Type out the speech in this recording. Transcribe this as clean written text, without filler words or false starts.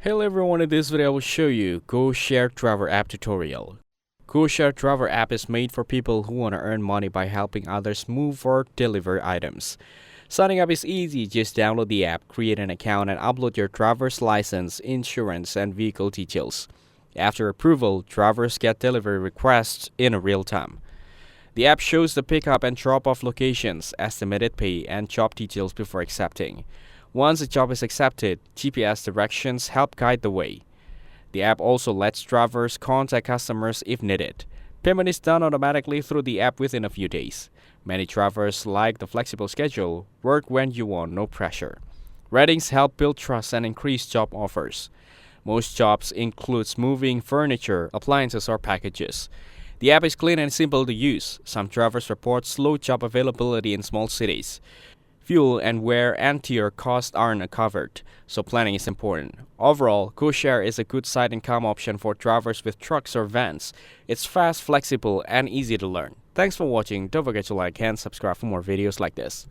Hello everyone, in this video I will show you GoShare Driver App tutorial. GoShare Driver App is made for people who want to earn money by helping others move or deliver items. Signing up is easy, just download the app, create an account and upload your driver's license, insurance and vehicle details. After approval, drivers get delivery requests in real time. The app shows the pickup and drop-off locations, estimated pay and job details before accepting. Once a job is accepted, GPS directions help guide the way. The app also lets drivers contact customers if needed. Payment is done automatically through the app within a few days. Many drivers like the flexible schedule, work when you want, no pressure. Ratings help build trust and increase job offers. Most jobs include moving furniture, appliances, or packages. The app is clean and simple to use. Some drivers report slow job availability in small cities. Fuel and wear and tear costs aren't covered, so planning is important. Overall, GoShare is a good side income option for drivers with trucks or vans. It's fast, flexible, and easy to learn. Thanks for watching. Don't forget to like and subscribe for more videos like this.